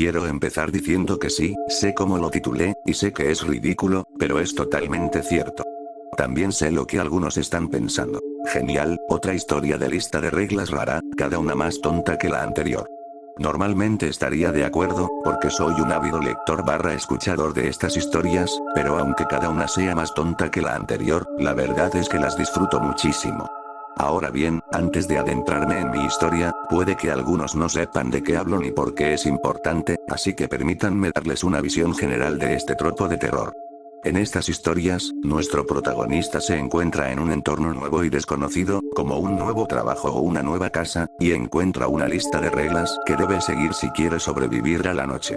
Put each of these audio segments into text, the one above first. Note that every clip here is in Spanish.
Quiero empezar diciendo que sí, sé cómo lo titulé, y sé que es ridículo, pero es totalmente cierto. También sé lo que algunos están pensando. Genial, otra historia de lista de reglas rara, cada una más tonta que la anterior. Normalmente estaría de acuerdo, porque soy un ávido lector / escuchador de estas historias, pero aunque cada una sea más tonta que la anterior, la verdad es que las disfruto muchísimo. Ahora bien, antes de adentrarme en mi historia, puede que algunos no sepan de qué hablo ni por qué es importante, así que permítanme darles una visión general de este tropo de terror. En estas historias, nuestro protagonista se encuentra en un entorno nuevo y desconocido, como un nuevo trabajo o una nueva casa, y encuentra una lista de reglas que debe seguir si quiere sobrevivir a la noche.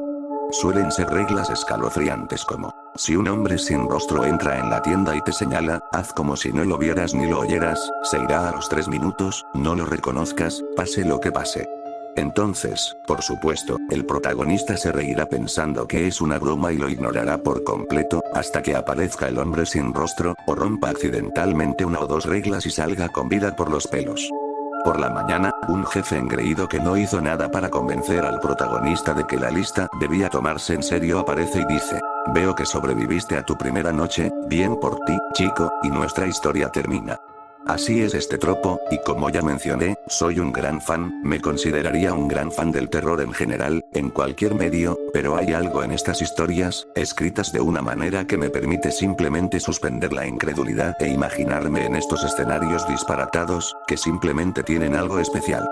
Suelen ser reglas escalofriantes como: si un hombre sin rostro entra en la tienda y te señala, haz como si no lo vieras ni lo oyeras, se irá a los 3 minutos, no lo reconozcas, pase lo que pase. Entonces, por supuesto, el protagonista se reirá pensando que es una broma y lo ignorará por completo, hasta que aparezca el hombre sin rostro, o rompa accidentalmente una o dos reglas y salga con vida por los pelos. Por la mañana, un jefe engreído que no hizo nada para convencer al protagonista de que la lista debía tomarse en serio aparece y dice: veo que sobreviviste a tu primera noche, bien por ti, chico, y nuestra historia termina. Así es este tropo, y como ya mencioné, soy un gran fan, me consideraría un gran fan del terror en general, en cualquier medio, pero hay algo en estas historias, escritas de una manera que me permite simplemente suspender la incredulidad e imaginarme en estos escenarios disparatados, que simplemente tienen algo especial.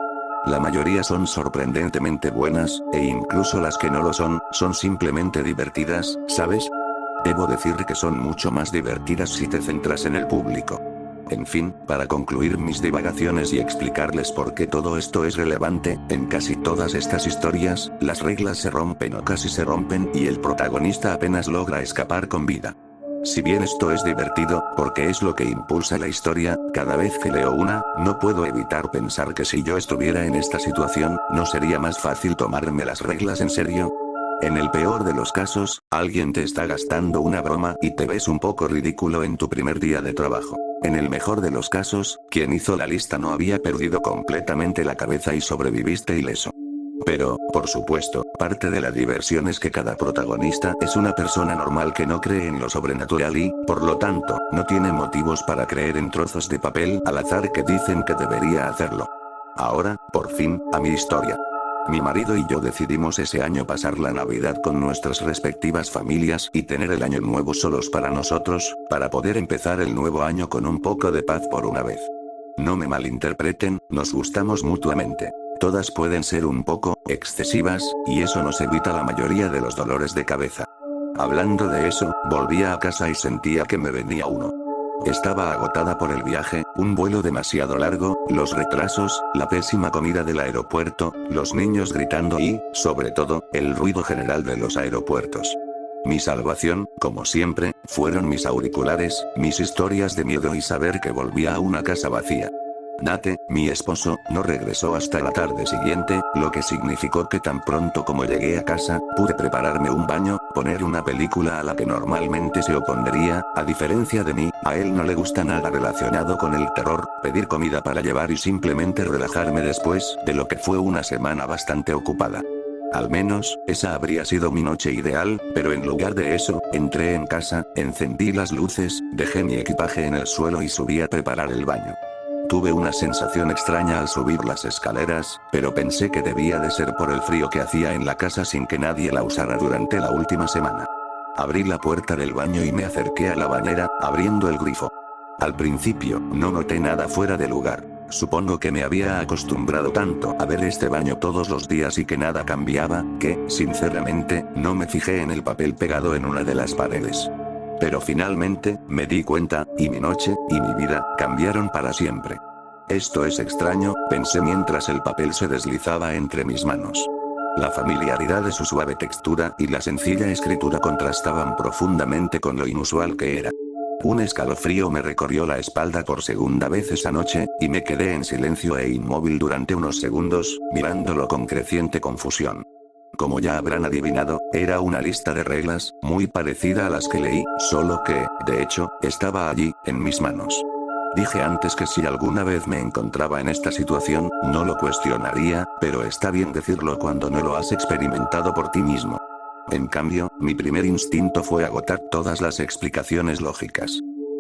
La mayoría son sorprendentemente buenas, e incluso las que no lo son simplemente divertidas, ¿sabes? Debo decir que son mucho más divertidas si te centras en el público. En fin, para concluir mis divagaciones y explicarles por qué todo esto es relevante, en casi todas estas historias, las reglas se rompen o casi se rompen y el protagonista apenas logra escapar con vida. Si bien esto es divertido, porque es lo que impulsa la historia, cada vez que leo una, no puedo evitar pensar que si yo estuviera en esta situación, ¿no sería más fácil tomarme las reglas en serio? En el peor de los casos, alguien te está gastando una broma y te ves un poco ridículo en tu primer día de trabajo. En el mejor de los casos, quien hizo la lista no había perdido completamente la cabeza y sobreviviste ileso. Pero, por supuesto, parte de la diversión es que cada protagonista es una persona normal que no cree en lo sobrenatural y, por lo tanto, no tiene motivos para creer en trozos de papel al azar que dicen que debería hacerlo. Ahora, por fin, a mi historia. Mi marido y yo decidimos ese año pasar la Navidad con nuestras respectivas familias y tener el año nuevo solos para nosotros, para poder empezar el nuevo año con un poco de paz por una vez. No me malinterpreten, nos gustamos mutuamente. Todas pueden ser un poco excesivas, y eso nos evita la mayoría de los dolores de cabeza. Hablando de eso, volvía a casa y sentía que me venía uno. Estaba agotada por el viaje, un vuelo demasiado largo, los retrasos, la pésima comida del aeropuerto, los niños gritando y, sobre todo, el ruido general de los aeropuertos. Mi salvación, como siempre, fueron mis auriculares, mis historias de miedo y saber que volvía a una casa vacía. Nate, mi esposo, no regresó hasta la tarde siguiente, lo que significó que tan pronto como llegué a casa, pude prepararme un baño, poner una película a la que normalmente se opondría, a diferencia de mí, a él no le gusta nada relacionado con el terror, pedir comida para llevar y simplemente relajarme después de lo que fue una semana bastante ocupada. Al menos, esa habría sido mi noche ideal, pero en lugar de eso, entré en casa, encendí las luces, dejé mi equipaje en el suelo y subí a preparar el baño. Tuve una sensación extraña al subir las escaleras, pero pensé que debía de ser por el frío que hacía en la casa sin que nadie la usara durante la última semana. Abrí la puerta del baño y me acerqué a la bañera, abriendo el grifo. Al principio, no noté nada fuera de lugar. Supongo que me había acostumbrado tanto a ver este baño todos los días y que nada cambiaba, que, sinceramente, no me fijé en el papel pegado en una de las paredes. Pero finalmente, me di cuenta, y mi noche, y mi vida, cambiaron para siempre. Esto es extraño, pensé mientras el papel se deslizaba entre mis manos. La familiaridad de su suave textura y la sencilla escritura contrastaban profundamente con lo inusual que era. Un escalofrío me recorrió la espalda por segunda vez esa noche, y me quedé en silencio e inmóvil durante unos segundos, mirándolo con creciente confusión. Como ya habrán adivinado, era una lista de reglas, muy parecida a las que leí, solo que, de hecho, estaba allí, en mis manos. Dije antes que si alguna vez me encontraba en esta situación, no lo cuestionaría, pero está bien decirlo cuando no lo has experimentado por ti mismo. En cambio, mi primer instinto fue agotar todas las explicaciones lógicas.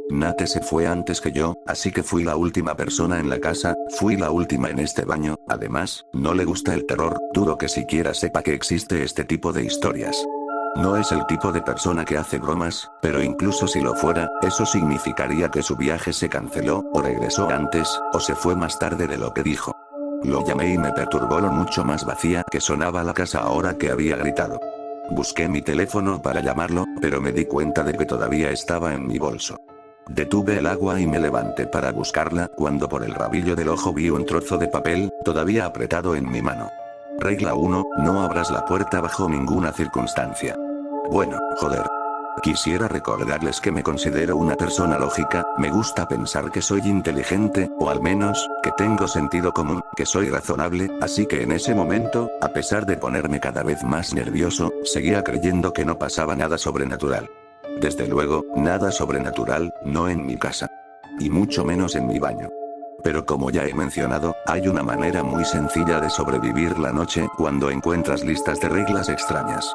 Nate se fue antes que yo, así que fui la última persona en la casa, fui la última en este baño, además, no le gusta el terror, dudo que siquiera sepa que existe este tipo de historias. No es el tipo de persona que hace bromas, pero incluso si lo fuera, eso significaría que su viaje se canceló, o regresó antes, o se fue más tarde de lo que dijo. Lo llamé y me perturbó lo mucho más vacía que sonaba la casa ahora que había gritado. Busqué mi teléfono para llamarlo, pero me di cuenta de que todavía estaba en mi bolso. Detuve el agua y me levanté para buscarla, cuando por el rabillo del ojo vi un trozo de papel, todavía apretado en mi mano. Regla 1, no abras la puerta bajo ninguna circunstancia. Bueno, joder. Quisiera recordarles que me considero una persona lógica, me gusta pensar que soy inteligente, o al menos, que tengo sentido común, que soy razonable, así que en ese momento, a pesar de ponerme cada vez más nervioso, seguía creyendo que no pasaba nada sobrenatural. Desde luego, nada sobrenatural, no en mi casa. Y mucho menos en mi baño. Pero como ya he mencionado, hay una manera muy sencilla de sobrevivir la noche cuando encuentras listas de reglas extrañas.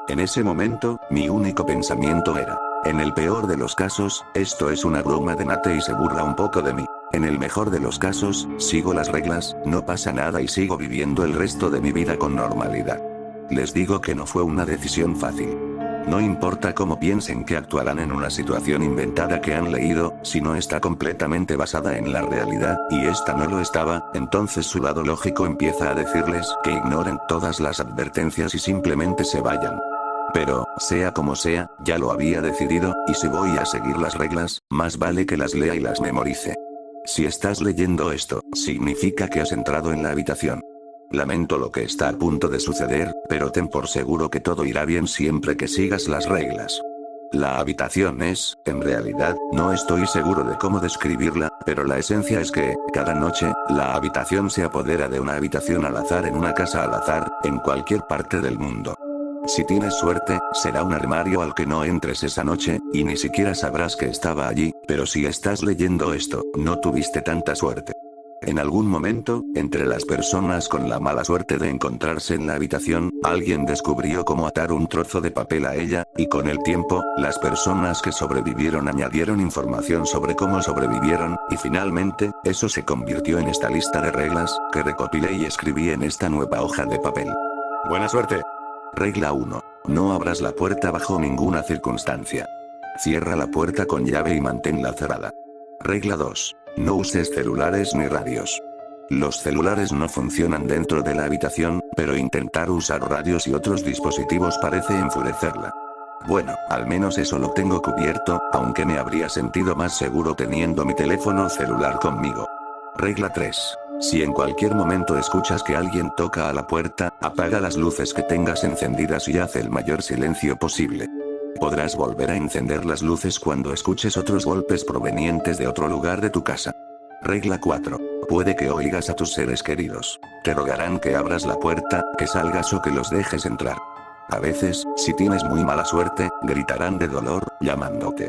En ese momento, mi único pensamiento era, en el peor de los casos, esto es una broma de Nate y se burla un poco de mí. En el mejor de los casos, sigo las reglas, no pasa nada y sigo viviendo el resto de mi vida con normalidad. Les digo que no fue una decisión fácil. No importa cómo piensen que actuarán en una situación inventada que han leído, si no está completamente basada en la realidad, y esta no lo estaba, entonces su lado lógico empieza a decirles que ignoren todas las advertencias y simplemente se vayan. Pero, sea como sea, ya lo había decidido, y si voy a seguir las reglas, más vale que las lea y las memorice. Si estás leyendo esto, significa que has entrado en la habitación. Lamento lo que está a punto de suceder, pero ten por seguro que todo irá bien siempre que sigas las reglas. La habitación es, en realidad, no estoy seguro de cómo describirla, pero la esencia es que, cada noche, la habitación se apodera de una habitación al azar en una casa al azar, en cualquier parte del mundo. Si tienes suerte, será un armario al que no entres esa noche, y ni siquiera sabrás que estaba allí, pero si estás leyendo esto, no tuviste tanta suerte. En algún momento, entre las personas con la mala suerte de encontrarse en la habitación, alguien descubrió cómo atar un trozo de papel a ella, y con el tiempo, las personas que sobrevivieron añadieron información sobre cómo sobrevivieron, y finalmente, eso se convirtió en esta lista de reglas, que recopilé y escribí en esta nueva hoja de papel. ¡Buena suerte! Regla 1. No abras la puerta bajo ninguna circunstancia. Cierra la puerta con llave y manténla cerrada. Regla 2. No uses celulares ni radios. Los celulares no funcionan dentro de la habitación, pero intentar usar radios y otros dispositivos parece enfurecerla. Bueno, al menos eso lo tengo cubierto, aunque me habría sentido más seguro teniendo mi teléfono celular conmigo. Regla 3. Si en cualquier momento escuchas que alguien toca a la puerta, apaga las luces que tengas encendidas y haz el mayor silencio posible. Podrás volver a encender las luces cuando escuches otros golpes provenientes de otro lugar de tu casa. Regla 4. Puede que oigas a tus seres queridos. Te rogarán que abras la puerta, que salgas o que los dejes entrar. A veces, si tienes muy mala suerte, gritarán de dolor, llamándote.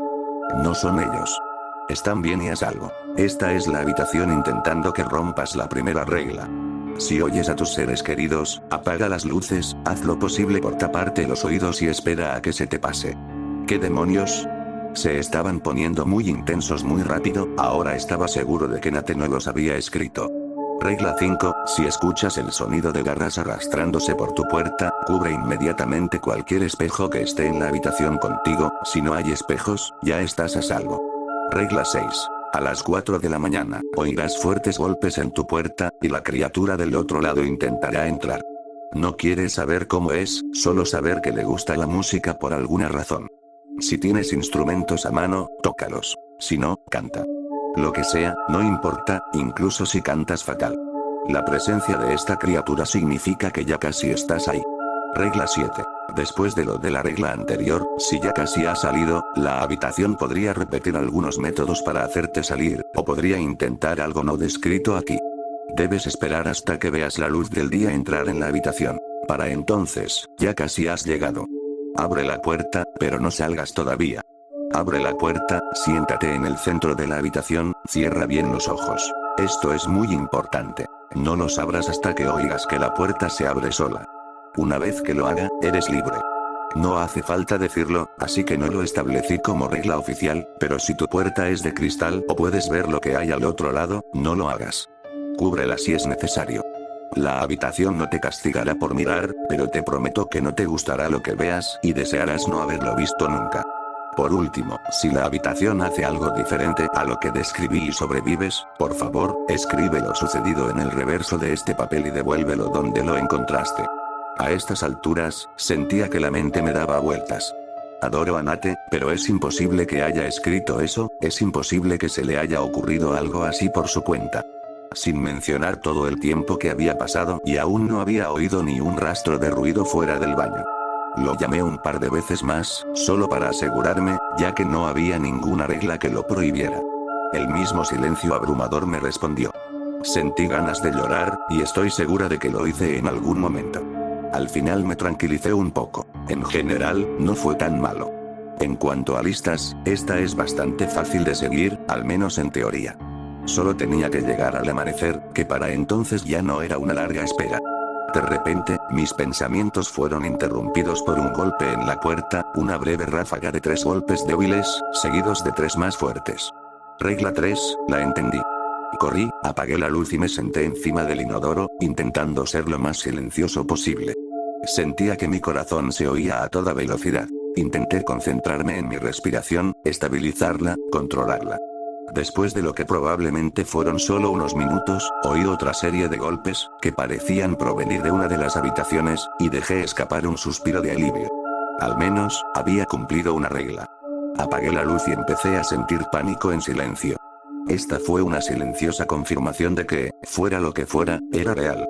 No son ellos. Están bien y a salvo. Esta es la habitación intentando que rompas la primera regla. Si oyes a tus seres queridos, apaga las luces, haz lo posible por taparte los oídos y espera a que se te pase. ¿Qué demonios? Se estaban poniendo muy intensos muy rápido, ahora estaba seguro de que Nate no los había escrito. Regla 5, si escuchas el sonido de garras arrastrándose por tu puerta, cubre inmediatamente cualquier espejo que esté en la habitación contigo, si no hay espejos, ya estás a salvo. Regla 6. A las 4 de la mañana, oirás fuertes golpes en tu puerta, y la criatura del otro lado intentará entrar. No quieres saber cómo es, solo saber que le gusta la música por alguna razón. Si tienes instrumentos a mano, tócalos. Si no, canta. Lo que sea, no importa, incluso si cantas fatal. La presencia de esta criatura significa que ya casi estás ahí. Regla 7. Después de lo de la regla anterior, si ya casi has salido, la habitación podría repetir algunos métodos para hacerte salir, o podría intentar algo no descrito aquí. Debes esperar hasta que veas la luz del día entrar en la habitación. Para entonces, ya casi has llegado. Abre la puerta, pero no salgas todavía. Abre la puerta, siéntate en el centro de la habitación, cierra bien los ojos. Esto es muy importante. No los abras hasta que oigas que la puerta se abre sola. Una vez que lo haga, eres libre. No hace falta decirlo, así que no lo establecí como regla oficial, pero si tu puerta es de cristal o puedes ver lo que hay al otro lado, no lo hagas. Cúbrela si es necesario. La habitación no te castigará por mirar, pero te prometo que no te gustará lo que veas y desearás no haberlo visto nunca. Por último, si la habitación hace algo diferente a lo que describí y sobrevives, por favor, escribe lo sucedido en el reverso de este papel y devuélvelo donde lo encontraste. A estas alturas, sentía que la mente me daba vueltas. Adoro a Nate, pero es imposible que haya escrito eso, es imposible que se le haya ocurrido algo así por su cuenta. Sin mencionar todo el tiempo que había pasado y aún no había oído ni un rastro de ruido fuera del baño. Lo llamé un par de veces más, solo para asegurarme, ya que no había ninguna regla que lo prohibiera. El mismo silencio abrumador me respondió. Sentí ganas de llorar, y estoy segura de que lo hice en algún momento. Al final me tranquilicé un poco. En general, no fue tan malo. En cuanto a listas, esta es bastante fácil de seguir, al menos en teoría. Solo tenía que llegar al amanecer, que para entonces ya no era una larga espera. De repente, mis pensamientos fueron interrumpidos por un golpe en la puerta, una breve ráfaga de 3 golpes débiles, seguidos de 3 más fuertes. Regla 3, la entendí. Corrí, apagué la luz y me senté encima del inodoro, intentando ser lo más silencioso posible. Sentía que mi corazón se oía a toda velocidad. Intenté concentrarme en mi respiración, estabilizarla, controlarla. Después de lo que probablemente fueron solo unos minutos, oí otra serie de golpes, que parecían provenir de una de las habitaciones, y dejé escapar un suspiro de alivio. Al menos, había cumplido una regla. Apagué la luz y empecé a sentir pánico en silencio. Esta fue una silenciosa confirmación de que, fuera lo que fuera, era real.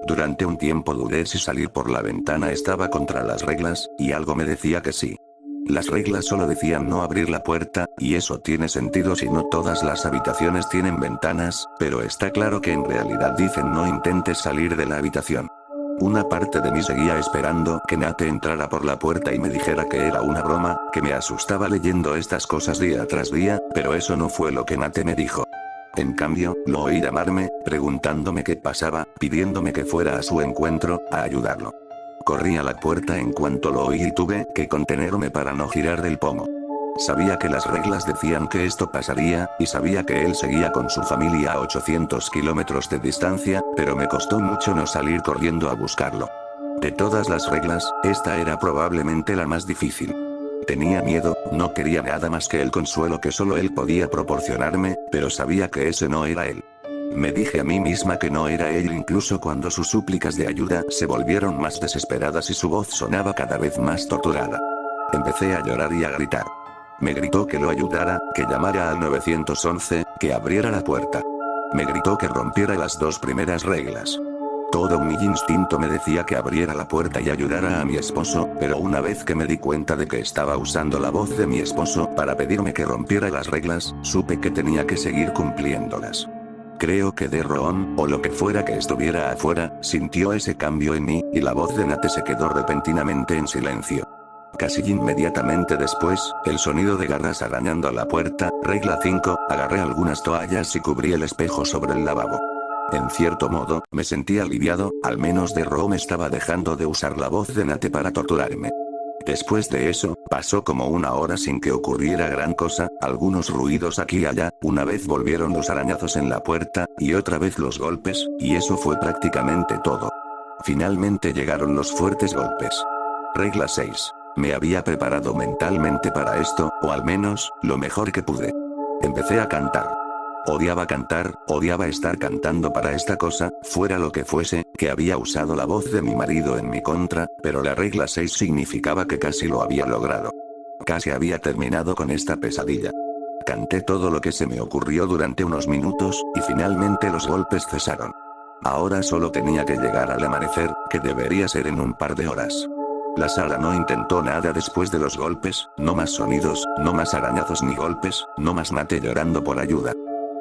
Durante un tiempo dudé si salir por la ventana estaba contra las reglas, y algo me decía que sí. Las reglas solo decían no abrir la puerta, y eso tiene sentido si no todas las habitaciones tienen ventanas, pero está claro que en realidad dicen no intentes salir de la habitación. Una parte de mí seguía esperando que Nate entrara por la puerta y me dijera que era una broma, que me asustaba leyendo estas cosas día tras día, pero eso no fue lo que Nate me dijo. En cambio, lo oí llamarme, preguntándome qué pasaba, pidiéndome que fuera a su encuentro, a ayudarlo. Corrí a la puerta en cuanto lo oí y tuve que contenerme para no girar del pomo. Sabía que las reglas decían que esto pasaría, y sabía que él seguía con su familia a 800 kilómetros de distancia, pero me costó mucho no salir corriendo a buscarlo. De todas las reglas, esta era probablemente la más difícil. Tenía miedo, no quería nada más que el consuelo que solo él podía proporcionarme, pero sabía que ese no era él. Me dije a mí misma que no era él incluso cuando sus súplicas de ayuda se volvieron más desesperadas y su voz sonaba cada vez más torturada. Empecé a llorar y a gritar. Me gritó que lo ayudara, que llamara al 911, que abriera la puerta. Me gritó que rompiera las 2 primeras reglas. Todo mi instinto me decía que abriera la puerta y ayudara a mi esposo, pero una vez que me di cuenta de que estaba usando la voz de mi esposo para pedirme que rompiera las reglas, supe que tenía que seguir cumpliéndolas. Creo que de Ron, o lo que fuera que estuviera afuera, sintió ese cambio en mí, y la voz de Nate se quedó repentinamente en silencio. Casi inmediatamente después, el sonido de garras arañando la puerta. Regla 5, agarré algunas toallas y cubrí el espejo sobre el lavabo. En cierto modo, me sentí aliviado, al menos de Ron estaba dejando de usar la voz de Nate para torturarme. Después de eso, pasó como una hora sin que ocurriera gran cosa, algunos ruidos aquí y allá, una vez volvieron los arañazos en la puerta, y otra vez los golpes, y eso fue prácticamente todo. Finalmente llegaron los fuertes golpes. Regla 6. Me había preparado mentalmente para esto, o al menos, lo mejor que pude. Empecé a cantar. Odiaba cantar, odiaba estar cantando para esta cosa, fuera lo que fuese, que había usado la voz de mi marido en mi contra, pero la regla 6 significaba que casi lo había logrado. Casi había terminado con esta pesadilla. Canté todo lo que se me ocurrió durante unos minutos, y finalmente los golpes cesaron. Ahora solo tenía que llegar al amanecer, que debería ser en un par de horas. La sala no intentó nada después de los golpes, no más sonidos, no más arañazos ni golpes, no más Nate llorando por ayuda.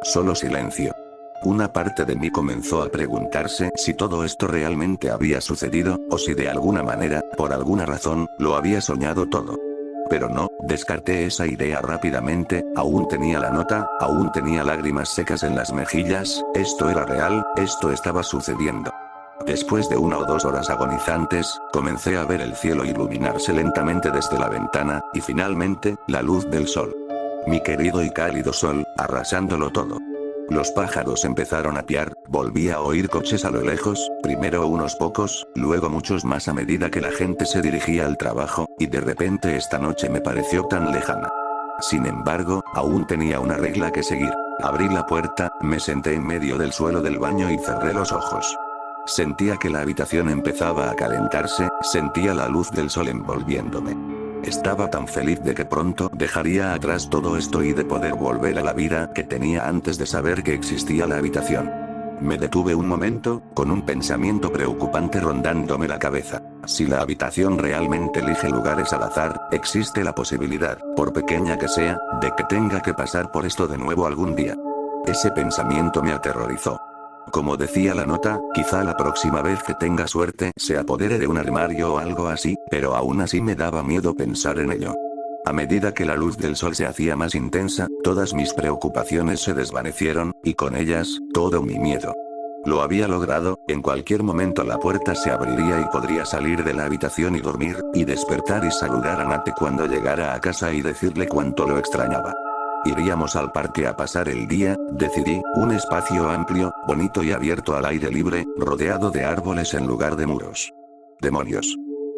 Solo silencio. Una parte de mí comenzó a preguntarse si todo esto realmente había sucedido, o si de alguna manera, por alguna razón, lo había soñado todo. Pero no, descarté esa idea rápidamente, aún tenía la nota, aún tenía lágrimas secas en las mejillas, esto era real, esto estaba sucediendo. Después de 1 o 2 horas agonizantes, comencé a ver el cielo iluminarse lentamente desde la ventana, y finalmente, la luz del sol. Mi querido y cálido sol, arrasándolo todo. Los pájaros empezaron a piar, volví a oír coches a lo lejos, primero unos pocos, luego muchos más a medida que la gente se dirigía al trabajo, y de repente esta noche me pareció tan lejana. Sin embargo, aún tenía una regla que seguir. Abrí la puerta, me senté en medio del suelo del baño y cerré los ojos. Sentía que la habitación empezaba a calentarse, sentía la luz del sol envolviéndome. Estaba tan feliz de que pronto dejaría atrás todo esto y de poder volver a la vida que tenía antes de saber que existía la habitación. Me detuve un momento, con un pensamiento preocupante rondándome la cabeza. Si la habitación realmente elige lugares al azar, existe la posibilidad, por pequeña que sea, de que tenga que pasar por esto de nuevo algún día. Ese pensamiento me aterrorizó. Como decía la nota, quizá la próxima vez que tenga suerte se apodere de un armario o algo así, pero aún así me daba miedo pensar en ello. A medida que la luz del sol se hacía más intensa, todas mis preocupaciones se desvanecieron, y con ellas, todo mi miedo. Lo había logrado, en cualquier momento la puerta se abriría y podría salir de la habitación y dormir, y despertar y saludar a Nate cuando llegara a casa y decirle cuánto lo extrañaba. Iríamos al parque a pasar el día, decidí, un espacio amplio, bonito y abierto al aire libre, rodeado de árboles en lugar de muros. Demonios.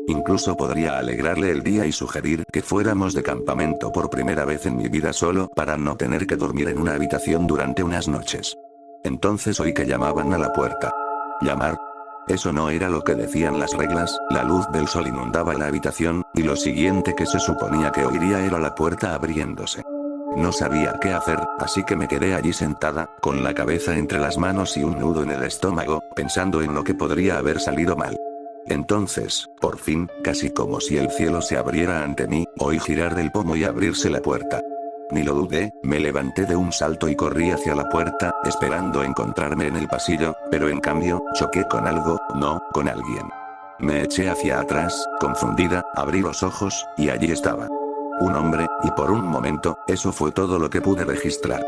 Incluso podría alegrarle el día y sugerir que fuéramos de campamento por primera vez en mi vida solo para no tener que dormir en una habitación durante unas noches. Entonces oí que llamaban a la puerta. ¿Llamar? Eso no era lo que decían las reglas, la luz del sol inundaba la habitación, y lo siguiente que se suponía que oiría era la puerta abriéndose. No sabía qué hacer, así que me quedé allí sentada, con la cabeza entre las manos y un nudo en el estómago, pensando en lo que podría haber salido mal. Entonces, por fin, casi como si el cielo se abriera ante mí, oí girar del pomo y abrirse la puerta. Ni lo dudé, me levanté de un salto y corrí hacia la puerta, esperando encontrarme en el pasillo, pero en cambio, choqué con algo, no, con alguien. Me eché hacia atrás, confundida, abrí los ojos, y allí estaba. Un hombre, y por un momento, eso fue todo lo que pude registrar.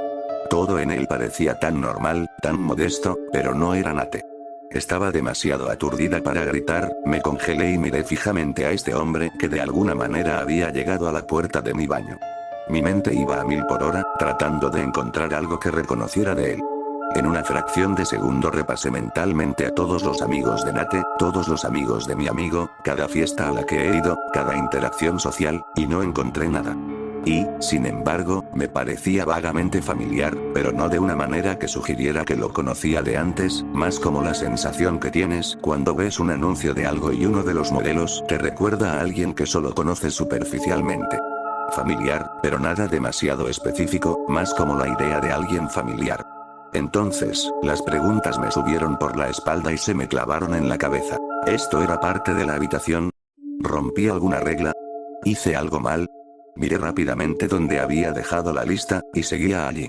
Todo en él parecía tan normal, tan modesto, pero no era Nate. Estaba demasiado aturdida para gritar, me congelé y miré fijamente a este hombre que de alguna manera había llegado a la puerta de mi baño. Mi mente iba a 1000 por hora, tratando de encontrar algo que reconociera de él. En una fracción de segundo repasé mentalmente a todos los amigos de Nate, todos los amigos de mi amigo, cada fiesta a la que he ido, cada interacción social, y no encontré nada. Y, sin embargo, me parecía vagamente familiar, pero no de una manera que sugiriera que lo conocía de antes, más como la sensación que tienes cuando ves un anuncio de algo y uno de los modelos te recuerda a alguien que solo conoces superficialmente. Familiar, pero nada demasiado específico, más como la idea de alguien familiar. Entonces, las preguntas me subieron por la espalda y se me clavaron en la cabeza. ¿Esto era parte de la habitación? ¿Rompí alguna regla? ¿Hice algo mal? Miré rápidamente donde había dejado la lista, y seguía allí.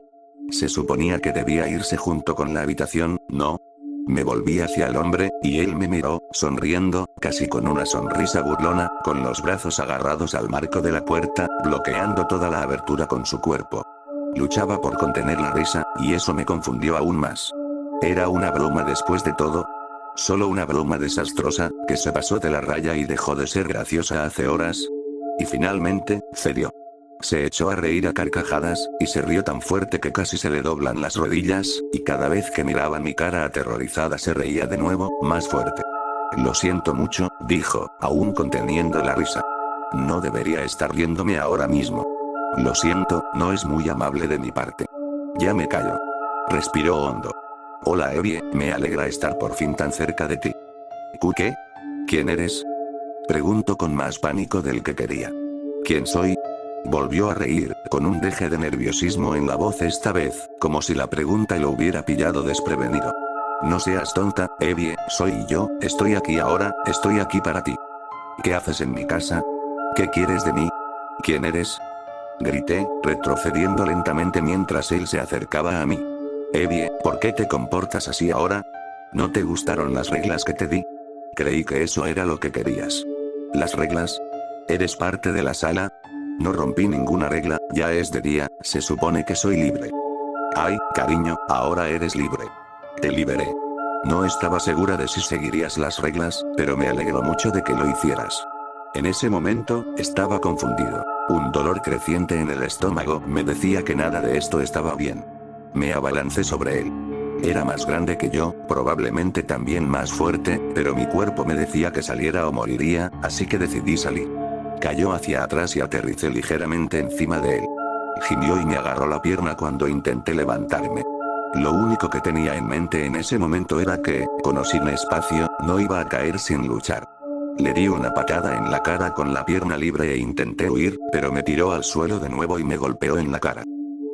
Se suponía que debía irse junto con la habitación, ¿no? Me volví hacia el hombre, y él me miró, sonriendo, casi con una sonrisa burlona, con los brazos agarrados al marco de la puerta, bloqueando toda la abertura con su cuerpo. Luchaba por contener la risa, y eso me confundió aún más. ¿Era una broma después de todo? ¿Solo una broma desastrosa, que se pasó de la raya y dejó de ser graciosa hace horas? Y finalmente, cedió. Se echó a reír a carcajadas, y se rió tan fuerte que casi se le doblan las rodillas, y cada vez que miraba mi cara aterrorizada se reía de nuevo, más fuerte. Lo siento mucho, dijo, aún conteniendo la risa. No debería estar riéndome ahora mismo. Lo siento, no es muy amable de mi parte. Ya me callo. Respiró hondo. Hola Evie, me alegra estar por fin tan cerca de ti. ¿Qué? ¿Quién eres? Preguntó con más pánico del que quería. ¿Quién soy? Volvió a reír, con un deje de nerviosismo en la voz esta vez, como si la pregunta lo hubiera pillado desprevenido. No seas tonta, Evie, soy yo, estoy aquí ahora, estoy aquí para ti. ¿Qué haces en mi casa? ¿Qué quieres de mí? ¿Quién eres? Grité, retrocediendo lentamente mientras él se acercaba a mí. Evie, ¿por qué te comportas así ahora? ¿No te gustaron las reglas que te di? Creí que eso era lo que querías. ¿Las reglas? ¿Eres parte de la sala? No rompí ninguna regla, ya es de día, se supone que soy libre. Ay, cariño, ahora eres libre. Te liberé. No estaba segura de si seguirías las reglas, pero me alegro mucho de que lo hicieras. En ese momento, estaba confundido. Un dolor creciente en el estómago me decía que nada de esto estaba bien. Me abalancé sobre él. Era más grande que yo, probablemente también más fuerte, pero mi cuerpo me decía que saliera o moriría, así que decidí salir. Cayó hacia atrás y aterricé ligeramente encima de él. Gimió y me agarró la pierna cuando intenté levantarme. Lo único que tenía en mente en ese momento era que, con o sin espacio, no iba a caer sin luchar. Le di una patada en la cara con la pierna libre e intenté huir, pero me tiró al suelo de nuevo y me golpeó en la cara.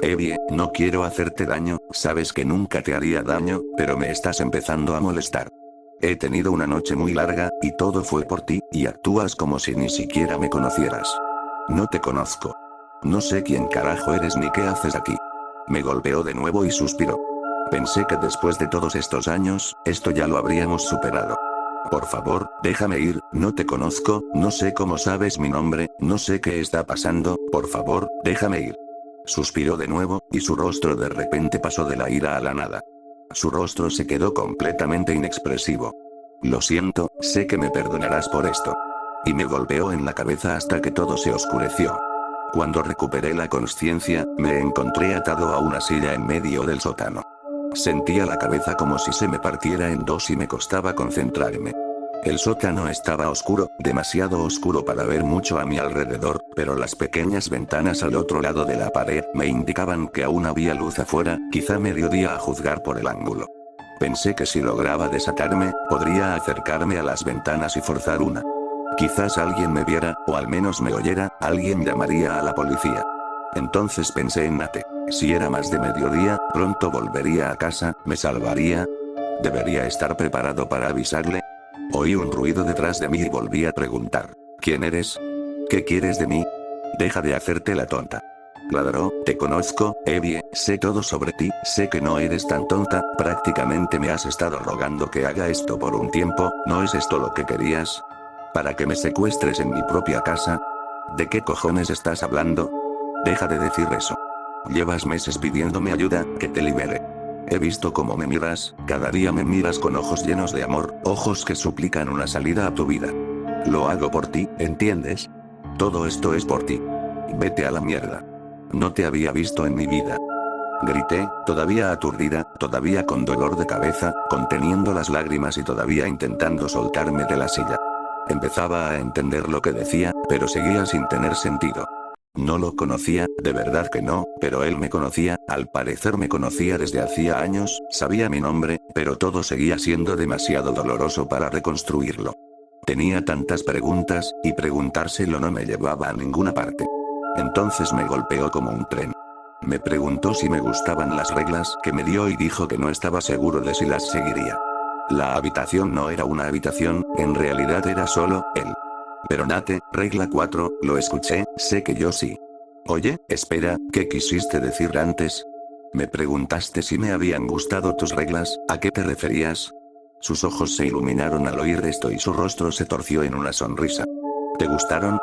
Evie, no quiero hacerte daño, sabes que nunca te haría daño, pero me estás empezando a molestar. He tenido una noche muy larga, y todo fue por ti, y actúas como si ni siquiera me conocieras. No te conozco. No sé quién carajo eres ni qué haces aquí. Me golpeó de nuevo y suspiró. Pensé que después de todos estos años, esto ya lo habríamos superado. Por favor, déjame ir, no te conozco, no sé cómo sabes mi nombre, no sé qué está pasando, por favor, déjame ir. Suspiró de nuevo, y su rostro de repente pasó de la ira a la nada. Su rostro se quedó completamente inexpresivo. Lo siento, sé que me perdonarás por esto. Y me golpeó en la cabeza hasta que todo se oscureció. Cuando recuperé la consciencia, me encontré atado a una silla en medio del sótano. Sentía la cabeza como si se me partiera en dos y me costaba concentrarme. El sótano estaba oscuro, demasiado oscuro para ver mucho a mi alrededor, pero las pequeñas ventanas al otro lado de la pared me indicaban que aún había luz afuera, quizá mediodía a juzgar por el ángulo. Pensé que si lograba desatarme, podría acercarme a las ventanas y forzar una. Quizás alguien me viera, o al menos me oyera, alguien llamaría a la policía. Entonces pensé en Nate. Si era más de mediodía, pronto volvería a casa, me salvaría. ¿Debería estar preparado para avisarle? Oí un ruido detrás de mí y volví a preguntar. ¿Quién eres? ¿Qué quieres de mí? Deja de hacerte la tonta. Ladró, te conozco, Evie, sé todo sobre ti, sé que no eres tan tonta, prácticamente me has estado rogando que haga esto por un tiempo, ¿no es esto lo que querías? ¿Para que me secuestres en mi propia casa? ¿De qué cojones estás hablando? Deja de decir eso. Llevas meses pidiéndome ayuda, que te libere. He visto cómo me miras, cada día me miras con ojos llenos de amor, ojos que suplican una salida a tu vida. Lo hago por ti, ¿entiendes? Todo esto es por ti. Vete a la mierda. No te había visto en mi vida. Grité, todavía aturdida, todavía con dolor de cabeza, conteniendo las lágrimas y todavía intentando soltarme de la silla. Empezaba a entender lo que decía, pero seguía sin tener sentido. No lo conocía, de verdad que no, pero él me conocía, al parecer me conocía desde hacía años, sabía mi nombre, pero todo seguía siendo demasiado doloroso para reconstruirlo. Tenía tantas preguntas, y preguntárselo no me llevaba a ninguna parte. Entonces me golpeó como un tren. Me preguntó si me gustaban las reglas que me dio y dijo que no estaba seguro de si las seguiría. La habitación no era una habitación, en realidad era solo él. Pero Nate, regla 4, lo escuché, sé que yo sí. Oye, espera, ¿qué quisiste decir antes? Me preguntaste si me habían gustado tus reglas, ¿a qué te referías? Sus ojos se iluminaron al oír esto y su rostro se torció en una sonrisa. ¿Te gustaron?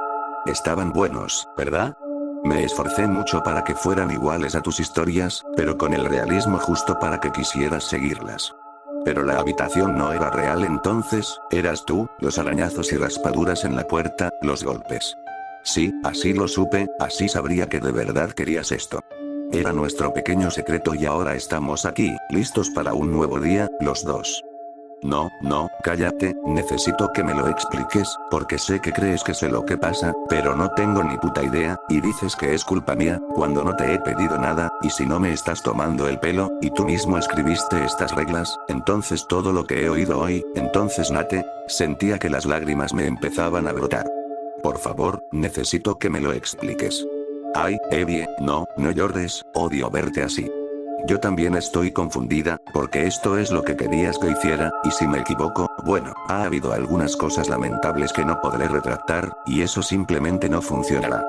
Estaban buenos, ¿verdad? Me esforcé mucho para que fueran iguales a tus historias, pero con el realismo justo para que quisieras seguirlas. Pero la habitación no era real entonces, eras tú, los arañazos y raspaduras en la puerta, los golpes. Sí, así lo supe, así sabría que de verdad querías esto. Era nuestro pequeño secreto y ahora estamos aquí, listos para un nuevo día, los dos. No, cállate, necesito que me lo expliques, porque sé que crees que sé lo que pasa, pero no tengo ni puta idea, y dices que es culpa mía, cuando no te he pedido nada, y si no me estás tomando el pelo, y tú mismo escribiste estas reglas, entonces todo lo que he oído hoy, entonces Nate, sentía que las lágrimas me empezaban a brotar. Por favor, necesito que me lo expliques. Ay, Evie, no llores, odio verte así. Yo también estoy confundida, porque esto es lo que querías que hiciera, y si me equivoco, bueno, ha habido algunas cosas lamentables que no podré retractar, y eso simplemente no funcionará.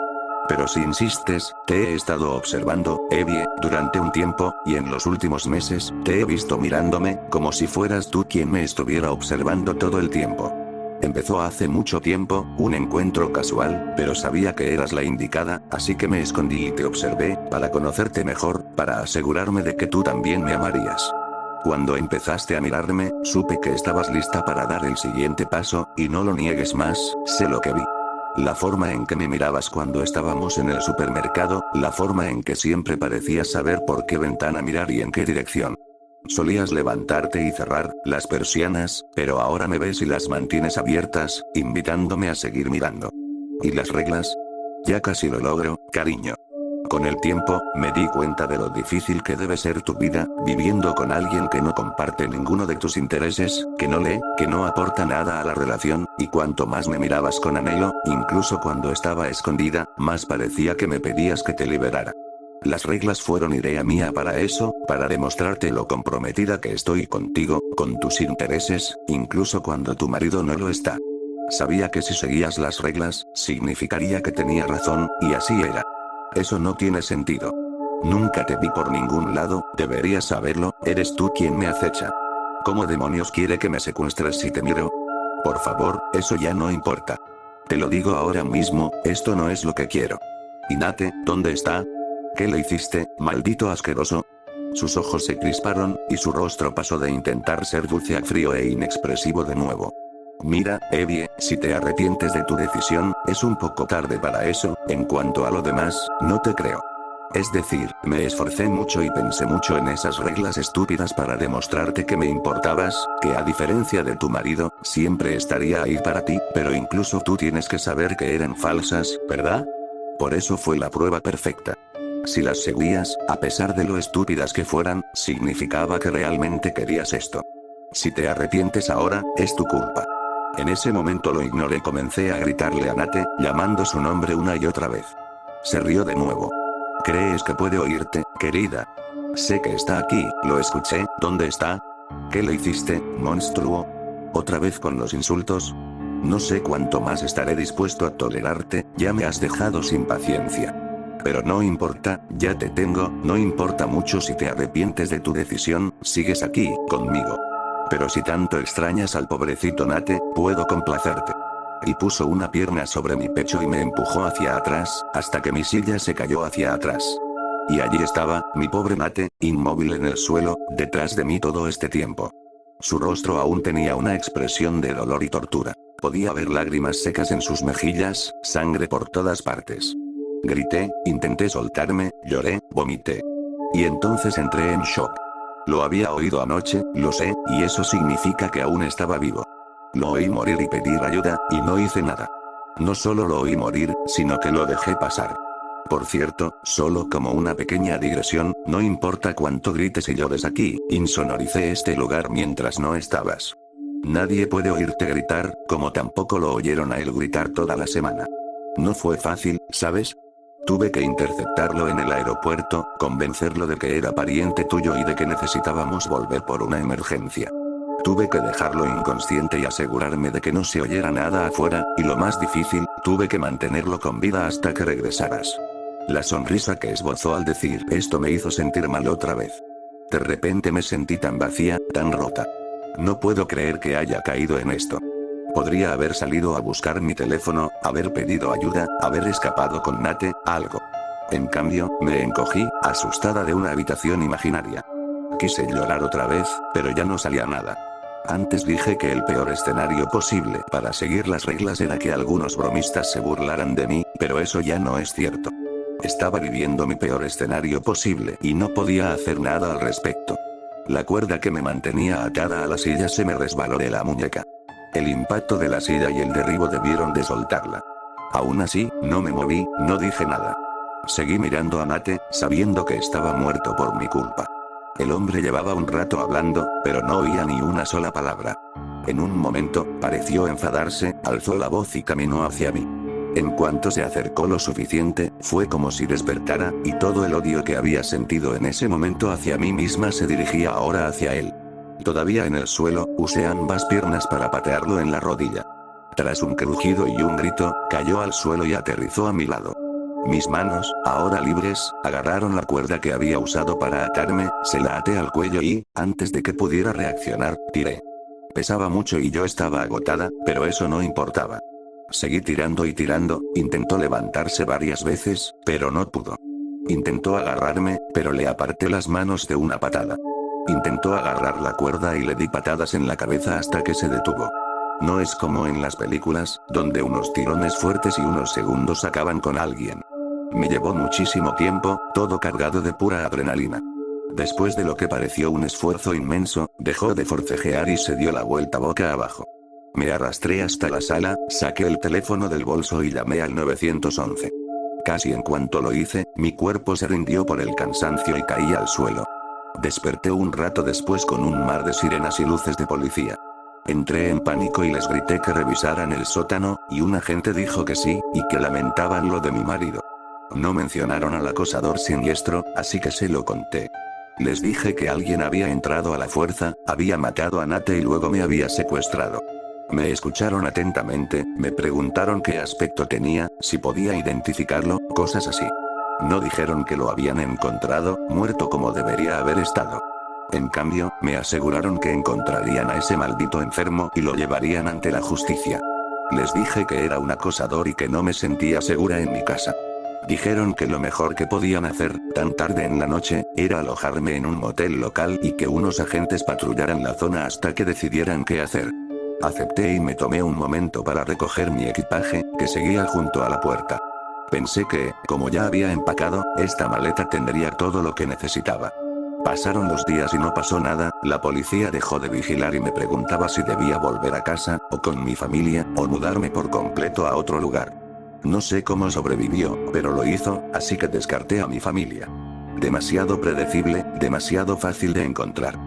Pero si insistes, te he estado observando, Evie, durante un tiempo, y en los últimos meses, te he visto mirándome, como si fueras tú quien me estuviera observando todo el tiempo. Empezó hace mucho tiempo, un encuentro casual, pero sabía que eras la indicada, así que me escondí y te observé, para conocerte mejor, para asegurarme de que tú también me amarías. Cuando empezaste a mirarme, supe que estabas lista para dar el siguiente paso, y no lo niegues más, sé lo que vi. La forma en que me mirabas cuando estábamos en el supermercado, la forma en que siempre parecías saber por qué ventana mirar y en qué dirección. Solías levantarte y cerrar las persianas, pero ahora me ves y las mantienes abiertas, invitándome a seguir mirando. ¿Y las reglas? Ya casi lo logro, cariño. Con el tiempo, me di cuenta de lo difícil que debe ser tu vida, viviendo con alguien que no comparte ninguno de tus intereses, que no lee, que no aporta nada a la relación, y cuanto más me mirabas con anhelo, incluso cuando estaba escondida, más parecía que me pedías que te liberara. Las reglas fueron idea mía para eso, para demostrarte lo comprometida que estoy contigo, con tus intereses, incluso cuando tu marido no lo está. Sabía que si seguías las reglas, significaría que tenía razón, y así era. Eso no tiene sentido. Nunca te vi por ningún lado, deberías saberlo, eres tú quien me acecha. ¿Cómo demonios quiere que me secuestres si te miro? Por favor, eso ya no importa. Te lo digo ahora mismo, esto no es lo que quiero. ¿Y Nate, dónde está? ¿Qué le hiciste, maldito asqueroso? Sus ojos se crisparon, y su rostro pasó de intentar ser dulce a frío e inexpresivo de nuevo. Mira, Evie, si te arrepientes de tu decisión, es un poco tarde para eso, en cuanto a lo demás, no te creo. Es decir, me esforcé mucho y pensé mucho en esas reglas estúpidas para demostrarte que me importabas, que a diferencia de tu marido, siempre estaría ahí para ti, pero incluso tú tienes que saber que eran falsas, ¿verdad? Por eso fue la prueba perfecta. Si las seguías, a pesar de lo estúpidas que fueran, significaba que realmente querías esto. Si te arrepientes ahora, es tu culpa. En ese momento lo ignoré y comencé a gritarle a Nate, llamando su nombre una y otra vez. Se rió de nuevo. ¿Crees que puede oírte, querida? Sé que está aquí, lo escuché, ¿dónde está? ¿Qué le hiciste, monstruo? ¿Otra vez con los insultos? No sé cuánto más estaré dispuesto a tolerarte, ya me has dejado sin paciencia. Pero no importa, ya te tengo, no importa mucho si te arrepientes de tu decisión, sigues aquí, conmigo. Pero si tanto extrañas al pobrecito Nate, puedo complacerte. Y puso una pierna sobre mi pecho y me empujó hacia atrás, hasta que mi silla se cayó hacia atrás. Y allí estaba, mi pobre Nate, inmóvil en el suelo, detrás de mí todo este tiempo. Su rostro aún tenía una expresión de dolor y tortura. Podía ver lágrimas secas en sus mejillas, sangre por todas partes. Grité, intenté soltarme, lloré, vomité. Y entonces entré en shock. Lo había oído anoche, lo sé, y eso significa que aún estaba vivo. Lo oí morir y pedir ayuda, y no hice nada. No solo lo oí morir, sino que lo dejé pasar. Por cierto, solo como una pequeña digresión, no importa cuánto grites y llores aquí, insonoricé este lugar mientras no estabas. Nadie puede oírte gritar, como tampoco lo oyeron a él gritar toda la semana. No fue fácil, ¿sabes? Tuve que interceptarlo en el aeropuerto, convencerlo de que era pariente tuyo y de que necesitábamos volver por una emergencia. Tuve que dejarlo inconsciente y asegurarme de que no se oyera nada afuera, y lo más difícil, tuve que mantenerlo con vida hasta que regresaras. La sonrisa que esbozó al decir esto me hizo sentir mal otra vez. De repente me sentí tan vacía, tan rota. No puedo creer que haya caído en esto. Podría haber salido a buscar mi teléfono, haber pedido ayuda, haber escapado con Nate, algo. En cambio, me encogí, asustada de una habitación imaginaria. Quise llorar otra vez, pero ya no salía nada. Antes dije que el peor escenario posible para seguir las reglas era que algunos bromistas se burlaran de mí, pero eso ya no es cierto. Estaba viviendo mi peor escenario posible y no podía hacer nada al respecto. La cuerda que me mantenía atada a la silla se me resbaló de la muñeca. El impacto de la silla y el derribo debieron de soltarla. Aún así, no me moví, no dije nada. Seguí mirando a Nate, sabiendo que estaba muerto por mi culpa. El hombre llevaba un rato hablando, pero no oía ni una sola palabra. En un momento, pareció enfadarse, alzó la voz y caminó hacia mí. En cuanto se acercó lo suficiente, fue como si despertara, y todo el odio que había sentido en ese momento hacia mí misma se dirigía ahora hacia él. Todavía en el suelo, usé ambas piernas para patearlo en la rodilla. Tras un crujido y un grito, cayó al suelo y aterrizó a mi lado. Mis manos, ahora libres, agarraron la cuerda que había usado para atarme, se la até al cuello y, antes de que pudiera reaccionar, tiré. Pesaba mucho y yo estaba agotada, pero eso no importaba. Seguí tirando y tirando, intentó levantarse varias veces, pero no pudo. Intentó agarrarme, pero le aparté las manos de una patada. Intentó agarrar la cuerda y le di patadas en la cabeza hasta que se detuvo. No es como en las películas, donde unos tirones fuertes y unos segundos acaban con alguien. Me llevó muchísimo tiempo, todo cargado de pura adrenalina. Después de lo que pareció un esfuerzo inmenso, dejó de forcejear y se dio la vuelta boca abajo. Me arrastré hasta la sala, saqué el teléfono del bolso y llamé al 911. Casi en cuanto lo hice, mi cuerpo se rindió por el cansancio y caí al suelo. Desperté un rato después con un mar de sirenas y luces de policía. Entré en pánico y les grité que revisaran el sótano, y un agente dijo que sí, y que lamentaban lo de mi marido. No mencionaron al acosador siniestro, así que se lo conté. Les dije que alguien había entrado a la fuerza, había matado a Nate y luego me había secuestrado. Me escucharon atentamente, me preguntaron qué aspecto tenía, si podía identificarlo, cosas así. No dijeron que lo habían encontrado, muerto como debería haber estado. En cambio, me aseguraron que encontrarían a ese maldito enfermo y lo llevarían ante la justicia. Les dije que era un acosador y que no me sentía segura en mi casa. Dijeron que lo mejor que podían hacer, tan tarde en la noche, era alojarme en un motel local y que unos agentes patrullaran la zona hasta que decidieran qué hacer. Acepté y me tomé un momento para recoger mi equipaje, que seguía junto a la puerta. Pensé que, como ya había empacado, esta maleta tendría todo lo que necesitaba. Pasaron los días y no pasó nada, la policía dejó de vigilar y me preguntaba si debía volver a casa, o con mi familia, o mudarme por completo a otro lugar. No sé cómo sobrevivió, pero lo hizo, así que descarté a mi familia. Demasiado predecible, demasiado fácil de encontrar.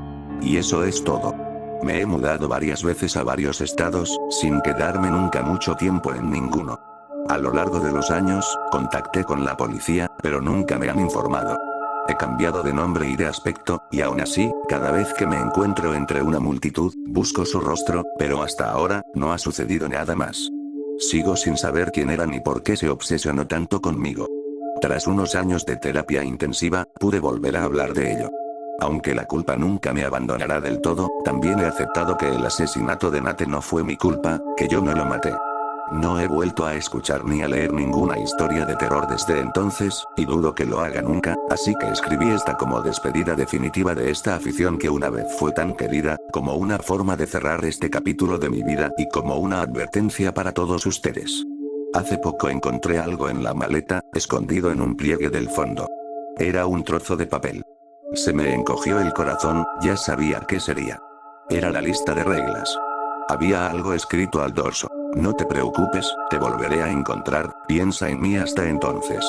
Y eso es todo. Me he mudado varias veces a varios estados, sin quedarme nunca mucho tiempo en ninguno. A lo largo de los años, contacté con la policía, pero nunca me han informado. He cambiado de nombre y de aspecto, y aún así, cada vez que me encuentro entre una multitud, busco su rostro, pero hasta ahora, no ha sucedido nada más. Sigo sin saber quién era ni por qué se obsesionó tanto conmigo. Tras unos años de terapia intensiva, pude volver a hablar de ello. Aunque la culpa nunca me abandonará del todo, también he aceptado que el asesinato de Nate no fue mi culpa, que yo no lo maté. No he vuelto a escuchar ni a leer ninguna historia de terror desde entonces, y dudo que lo haga nunca, así que escribí esta como despedida definitiva de esta afición que una vez fue tan querida, como una forma de cerrar este capítulo de mi vida y como una advertencia para todos ustedes. Hace poco encontré algo en la maleta, escondido en un pliegue del fondo. Era un trozo de papel. Se me encogió el corazón, ya sabía qué sería. Era la lista de reglas. Había algo escrito al dorso. No te preocupes, te volveré a encontrar, piensa en mí hasta entonces.